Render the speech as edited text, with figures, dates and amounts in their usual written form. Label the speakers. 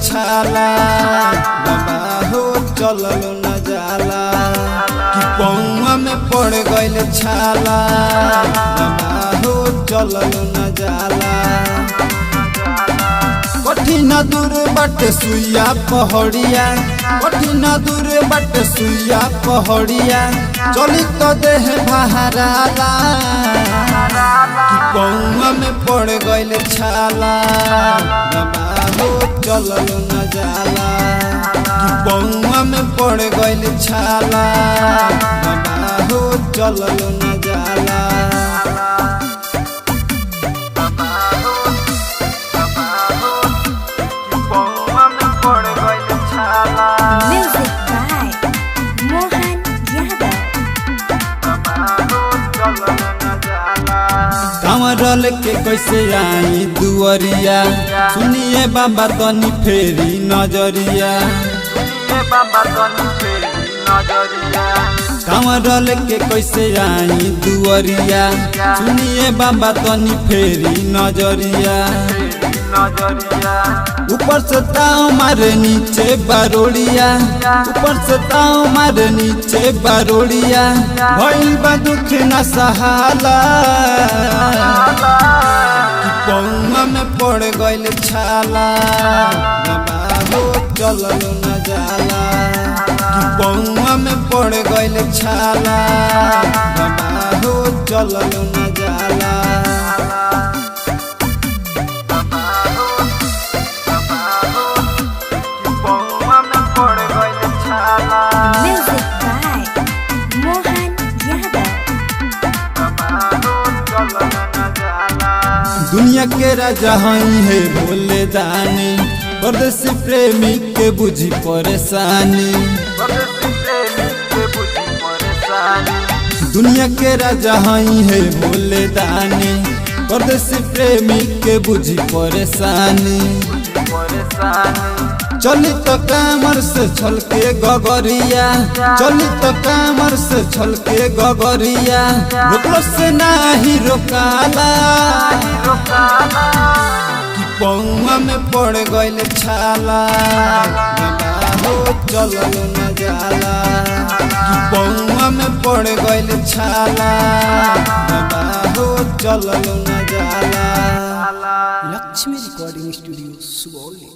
Speaker 1: छाला बाबा हो चललो न जाला कि पौआ में पड़ गइल छाला बाबा हो चललो न जाला। कठिन दूर बट सुइया पहड़िया कठिन दूर बट सुइया पहड़िया चली तो देह बहराला कि पौआ में पड़ गइल छाला बाबा हो चललो न जाला कि पौआ में पड़ गइल छाला बाबा हो चललो न जाला।
Speaker 2: Music by Mohan Yadav।
Speaker 1: कांवरल के कैसे आई दुअरिया सुनिए बाबा तनी फेरी नजरिया कांवरल के कैसे आई दुअरिया सुनिए बाबा तनी फेरी नजरिया। ऊपर से ताव मारे नीचे बारोड़िया ऊपर से ताव मारे नीचे बारोड़िया भइल बा दुख न सहाला कि पौआ में पड़ गइल छाला बाबा हो चललो न जाला कि पौआ में पड़ गइल छाला बाबा हो चललो न जाला।
Speaker 2: Music by Mohan Yadav।
Speaker 1: दुनिया के राजा हई है भोले दानी परदेसी प्रेमी के बुझी परेशानी दुनिया के राजा हई है भोले दानी परदेसी प्रेमी के बुझी परेशानी। चली तो कामर से छलके गगरिया चली तो कामर से छलके गगरिया रोकलो से नाही रोकाला कि पौआ में पड़ गइल छाला बाबा हो चललो न जाला कि पौआ में पड़ गइल छाला बाबा हो चललो न जाला। Lakshmi recording studio Sugauli.